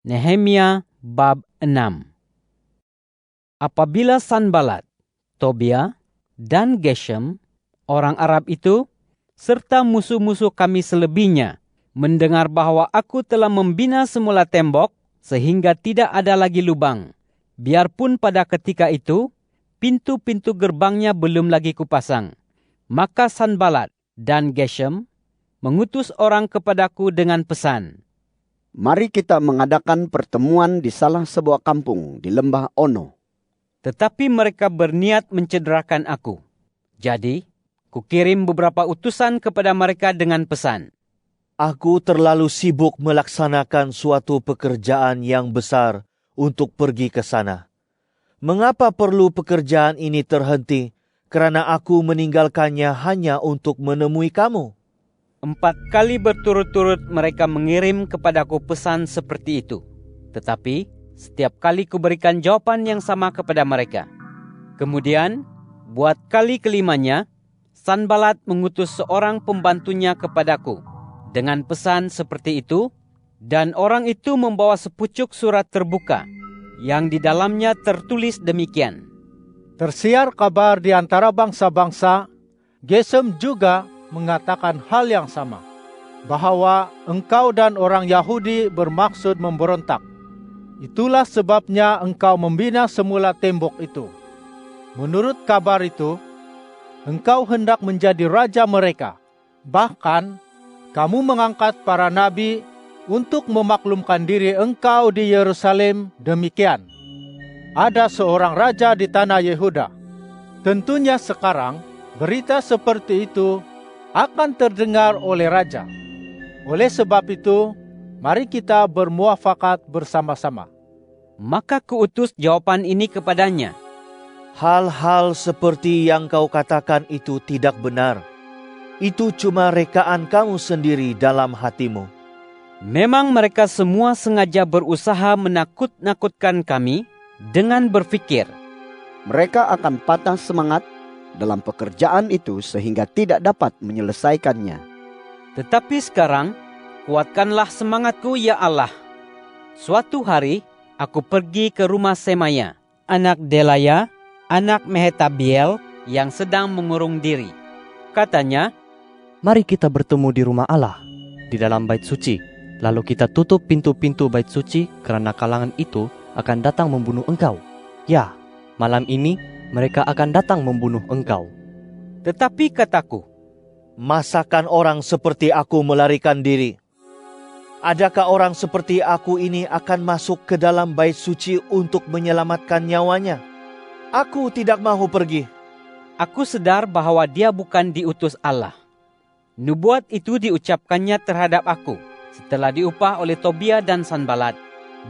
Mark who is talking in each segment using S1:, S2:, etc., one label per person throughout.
S1: Nehemia bab 6. Apabila Sanbalat, Tobia, dan Geshem, orang Arab itu, serta musuh-musuh kami selebihnya, mendengar bahwa aku telah membina semula tembok sehingga tidak ada lagi lubang, biarpun pada ketika itu pintu-pintu gerbangnya belum lagi kupasang, maka Sanbalat dan Geshem mengutus orang kepadaku dengan pesan,
S2: "Mari kita mengadakan pertemuan di salah sebuah kampung di lembah Ono."
S1: Tetapi mereka berniat mencederakan aku. Jadi, kukirim beberapa utusan kepada mereka dengan pesan,
S3: Aku terlalu sibuk melaksanakan suatu pekerjaan yang besar untuk pergi ke sana. Mengapa perlu pekerjaan ini terhenti? Kerana aku meninggalkannya hanya untuk menemui kamu.
S1: 4 kali berturut-turut mereka mengirim kepadaku pesan seperti itu. Tetapi setiap kali kuberikan jawaban yang sama kepada mereka. Kemudian, buat kali kelimanya, Sanbalat mengutus seorang pembantunya kepadaku dengan pesan seperti itu, dan orang itu membawa sepucuk surat terbuka yang di dalamnya tertulis demikian.
S4: Tersiar kabar di antara bangsa-bangsa, Geshem juga mengatakan hal yang sama, bahwa engkau dan orang Yahudi bermaksud memberontak. Itulah sebabnya engkau membina semula tembok itu. Menurut kabar itu, engkau hendak menjadi raja mereka. Bahkan, kamu mengangkat para nabi untuk memaklumkan diri engkau di Yerusalem demikian. Ada seorang raja di tanah Yehuda. Tentunya sekarang, berita seperti itu akan terdengar oleh raja. Oleh sebab itu, mari kita bermuafakat bersama-sama.
S1: Maka kuutus jawaban ini kepadanya.
S3: Hal-hal seperti yang kau katakan itu tidak benar. Itu cuma rekaan kamu sendiri dalam hatimu.
S1: Memang mereka semua sengaja berusaha menakut-nakutkan kami dengan berfikir,
S2: Mereka akan patah semangat dalam pekerjaan itu sehingga tidak dapat menyelesaikannya.
S1: tetapi sekarang kuatkanlah semangatku ya Allah. Suatu hari aku pergi ke rumah Semaya, anak Delaya, anak Mehetabiel yang sedang mengurung diri. Katanya,
S5: Mari kita bertemu di rumah Allah, di dalam bait suci. Lalu kita tutup pintu-pintu bait suci, kerana kalangan itu akan datang membunuh engkau. Ya, malam ini mereka akan datang membunuh engkau.
S1: tetapi kataku,
S3: Masakan orang seperti aku melarikan diri? Adakah orang seperti aku ini akan masuk ke dalam bait suci untuk menyelamatkan nyawanya? Aku tidak mahu pergi.
S1: aku sadar bahwa dia bukan diutus Allah. Nubuat itu diucapkannya terhadap aku setelah diupah oleh Tobia dan Sanbalat,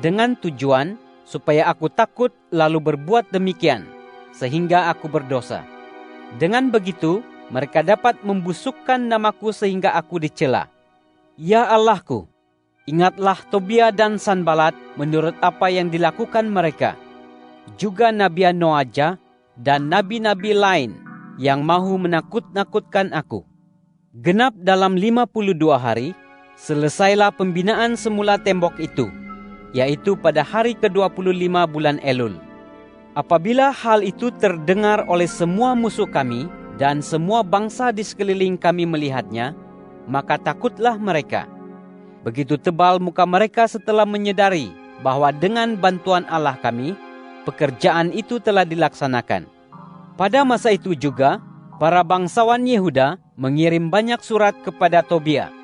S1: dengan tujuan supaya aku takut lalu berbuat demikian, sehingga aku berdosa. Dengan begitu, mereka dapat membusukkan namaku sehingga aku dicela. Ya Allahku, ingatlah Tobia dan Sanbalat menurut apa yang dilakukan mereka. Juga Nabi Noaja dan nabi-nabi lain yang mahu menakut-nakutkan aku. Genap dalam 52 hari, selesailah pembinaan semula tembok itu, yaitu pada hari ke-25 bulan Elul. Apabila hal itu terdengar oleh semua musuh kami dan semua bangsa di sekeliling kami melihatnya, maka takutlah mereka. Begitu tebal muka mereka setelah menyadari bahwa dengan bantuan Allah kami, pekerjaan itu telah dilaksanakan. Pada masa itu juga, para bangsawan Yehuda mengirim banyak surat kepada Tobia,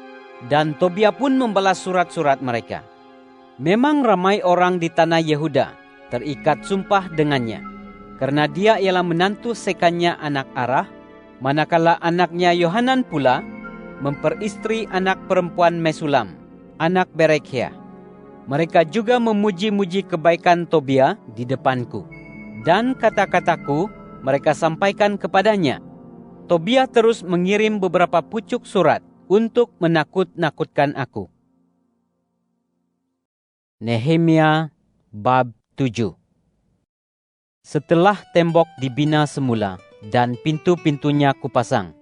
S1: dan Tobia pun membalas surat-surat mereka. Memang ramai orang di tanah Yehuda terikat sumpah dengannya, karena dia ialah menantu sekannya anak Arah, manakala anaknya Yohanan pula memperistri anak perempuan Mesulam, anak Berekhia. Mereka juga memuji-muji kebaikan Tobia di depanku, dan kata-kataku mereka sampaikan kepadanya. Tobia terus mengirim beberapa pucuk surat untuk menakut-nakutkan aku. Nehemia bab 7. Setelah tembok dibina semula dan pintu-pintunya kupasang,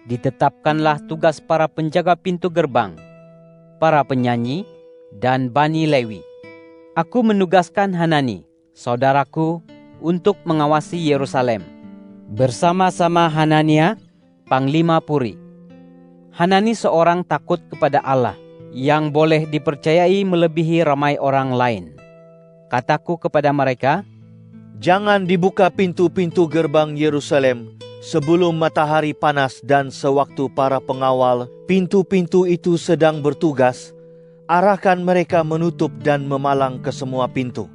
S1: ditetapkanlah tugas para penjaga pintu gerbang, para penyanyi, dan Bani Lewi. Aku menugaskan Hanani, saudaraku, untuk mengawasi Yerusalem, bersama-sama Hanania, Panglima Puri. Hanani seorang takut kepada Allah, yang boleh dipercayai melebihi ramai orang lain. Kataku kepada mereka,
S3: Jangan dibuka pintu-pintu gerbang Yerusalem sebelum matahari panas, dan sewaktu para pengawal pintu-pintu itu sedang bertugas, arahkan mereka menutup dan memalang ke semua pintu.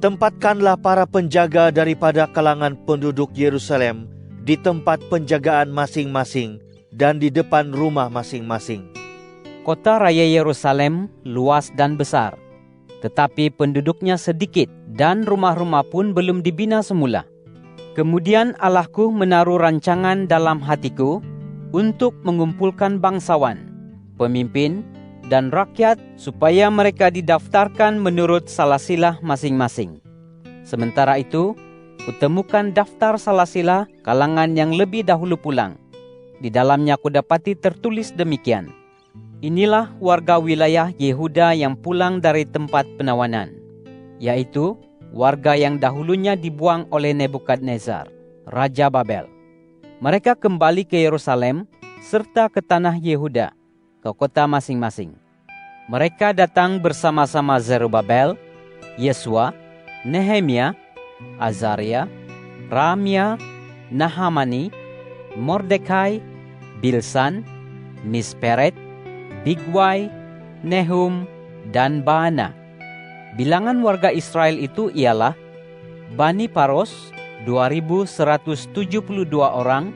S3: Tempatkanlah para penjaga daripada kalangan penduduk Yerusalem di tempat penjagaan masing-masing dan di depan rumah masing-masing.
S1: Kota raya Yerusalem luas dan besar, tetapi penduduknya sedikit dan rumah-rumah pun belum dibina semula. Kemudian Allahku menaruh rancangan dalam hatiku untuk mengumpulkan bangsawan, pemimpin, dan rakyat supaya mereka didaftarkan menurut salasilah masing-masing. Sementara itu, kutemukan daftar salasilah kalangan yang lebih dahulu pulang. Di dalamnya kudapati tertulis demikian, Inilah warga wilayah Yehuda yang pulang dari tempat penawanan, yaitu warga yang dahulunya dibuang oleh Nebukadnezar, Raja Babel. Mereka kembali ke Yerusalem serta ke tanah Yehuda, ke kota masing-masing. Mereka datang bersama-sama Zerubabel, Yesua, Nehemia, Azaria, Ramia, Nahamani, Mordekai, Bilsan, Misperet, Bigwai, Nehum, dan Baana. Bilangan warga Israel itu ialah Bani Paros 2.172 orang,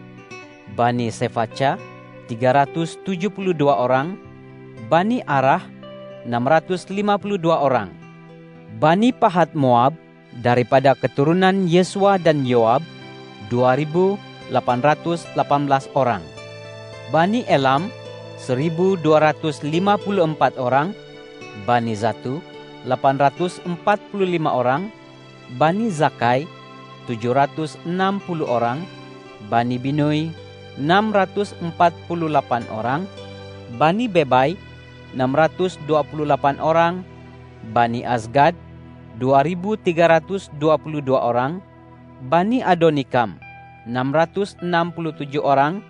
S1: Bani Sefaca 372 orang, Bani Arah 652 orang, Bani Pahat Moab daripada keturunan Yesua dan Yoab 2.818 orang, Bani Elam 1.254 orang, Bani Zatu 845 orang, Bani Zakai 760 orang, Bani Binui 648 orang, Bani Bebai 628 orang, Bani Azgad 2.322 orang, Bani Adonikam 667 orang,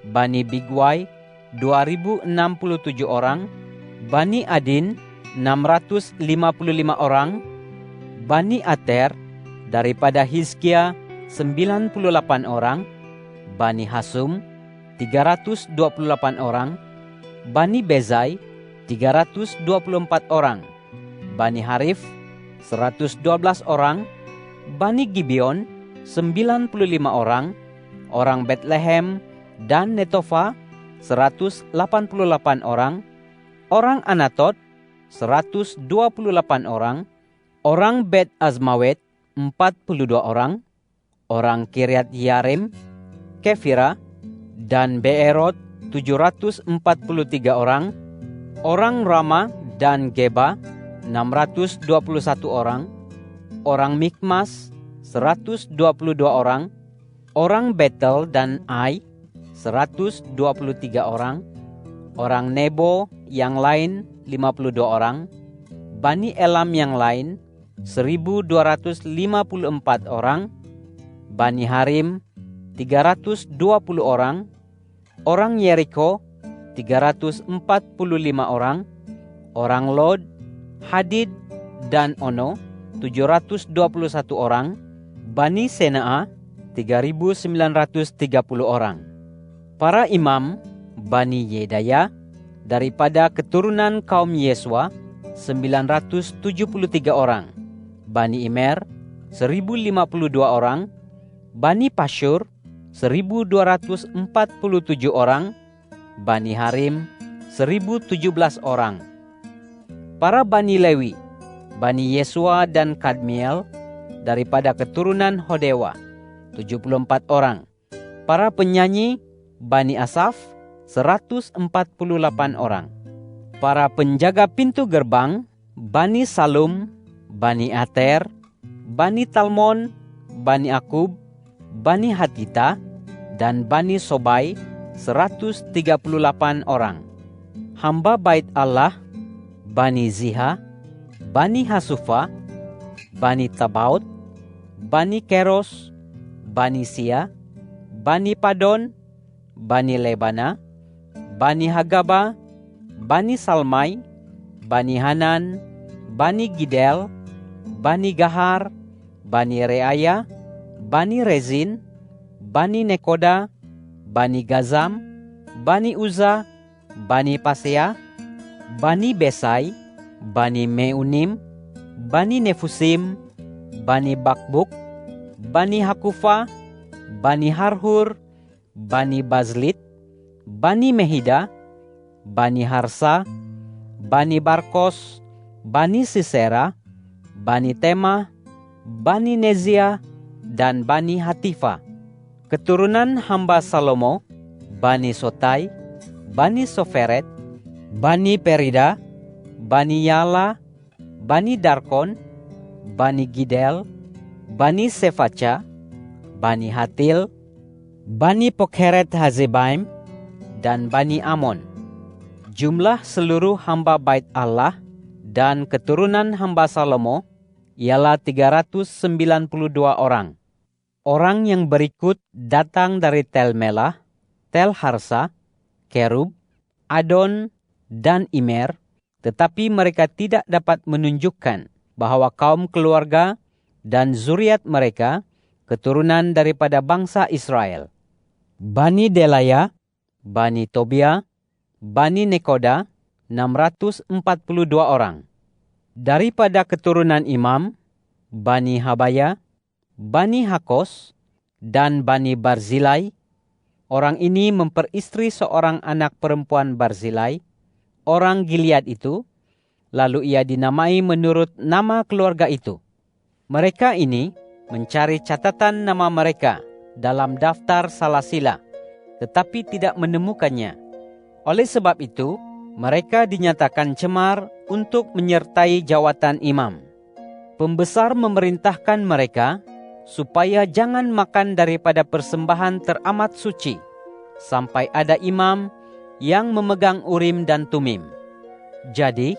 S1: Bani Bigwai 2.067 orang, Bani Adin 655 orang, Bani Ater daripada Hizkia 98 orang, Bani Hasum 328 orang, Bani Bezai 324 orang, Bani Harif 112 orang, Bani Gibeon 95 orang, orang Bethlehem dan Netofa 188 orang, orang Anatot 128 orang, orang Bet Azmawet 42 orang, orang Kiryat Yarim, Kefira, dan Beerot 743 orang, orang Rama dan Geba 621 orang, orang Mikmas 122 orang, orang Betel dan Ai 123 orang, orang Nebo yang lain 52 orang, Bani Elam yang lain 1.254 orang, Bani Harim 320 orang, orang Yeriko 345 orang, orang Lod, Hadid, dan Ono 721 orang, Bani Senaa 3.930 orang. Para imam Bani Yedaya daripada keturunan kaum Yesua 973 orang, Bani Imer 1.052 orang, Bani Pashur 1.247 orang, Bani Harim 1.017 orang. Para Bani Lewi, Bani Yesua dan Kadmiel daripada keturunan Hodewa 74 orang. Para penyanyi Bani Asaf 148 orang. Para penjaga pintu gerbang Bani Salum, Bani Ater, Bani Talmon, Bani Akub, Bani Hatita, dan Bani Sobai 138 orang. Hamba bait Allah Bani Ziha, Bani Hasufa, Bani Tabaut, Bani Keros, Bani Sia, Bani Padon, Bani Lebana, Bani Hagaba, Bani Salmai, Bani Hanan, Bani Gidel, Bani Gahar, Bani Reaya, Bani Rezin, Bani Nekoda, Bani Gazam, Bani Uza, Bani Pasea, Bani Besai, Bani Meunim, Bani Nefusim, Bani Bakbuk, Bani Hakufa, Bani Harhur, Bani Bazlit, Bani Mehida, Bani Harsa, Bani Barkos, Bani Sisera, Bani Tema, Bani Nezia, dan Bani Hatifa. Keturunan hamba Salomo, Bani Sotai, Bani Soferet, Bani Perida, Bani Yala, Bani Darkon, Bani Gidel, Bani Sefaca, Bani Hatil, Bani Pokheret Hazebaim, dan Bani Amon. Jumlah seluruh hamba bait Allah dan keturunan hamba Salomo ialah 392 orang. Orang yang berikut datang dari Tel Melah, Tel Harsa, Kerub, Adon, dan Imer, tetapi mereka tidak dapat menunjukkan bahwa kaum keluarga dan zuriat mereka keturunan daripada bangsa Israel. Bani Delaya, Bani Tobia, Bani Nekoda, 642 orang. Daripada keturunan imam, Bani Habaya, Bani Hakos, dan Bani Barzilai. Orang ini memperistri seorang anak perempuan Barzilai, orang Gilead itu, lalu ia dinamai menurut nama keluarga itu. Mereka ini mencari catatan nama mereka dalam daftar salasila, tetapi tidak menemukannya. Oleh sebab itu, mereka dinyatakan cemar untuk menyertai jawatan imam. Pembesar memerintahkan mereka supaya jangan makan daripada persembahan teramat suci, sampai ada imam yang memegang Urim dan Tumim. Jadi,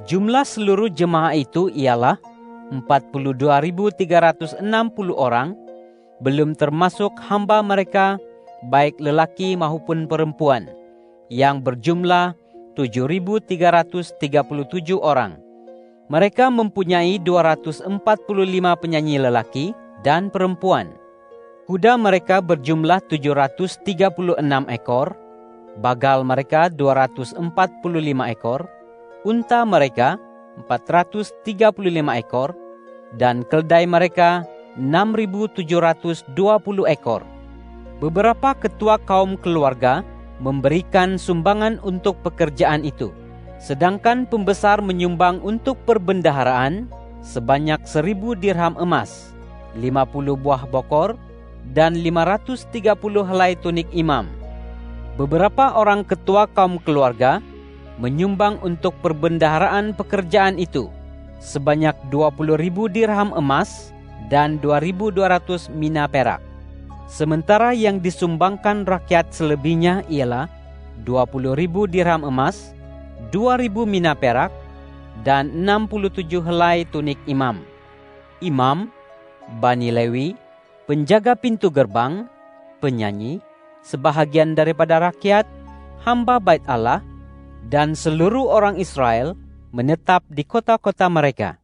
S1: jumlah seluruh jemaah itu ialah 42.360 orang, belum termasuk hamba mereka, baik lelaki maupun perempuan, yang berjumlah 7.337 orang. Mereka mempunyai 245 penyanyi lelaki dan perempuan. Kuda mereka berjumlah 736 ekor, bagal mereka 245 ekor, unta mereka 435 ekor, dan keldai mereka 6.720 ekor. Beberapa ketua kaum keluarga memberikan sumbangan untuk pekerjaan itu, sedangkan pembesar menyumbang untuk perbendaharaan sebanyak 1.000 dirham emas, 50 buah bokor, dan 530 helai tunik imam. Beberapa orang ketua kaum keluarga menyumbang untuk perbendaharaan pekerjaan itu sebanyak 20.000 dirham emas dan 2.200 mina perak. Sementara yang disumbangkan rakyat selebihnya ialah 20.000 dirham emas, 2.000 mina perak, dan 67 helai tunik imam. Imam, Bani Lewi, penjaga pintu gerbang, penyanyi, sebahagian daripada rakyat, hamba bait Allah, dan seluruh orang Israel menetap di kota-kota mereka.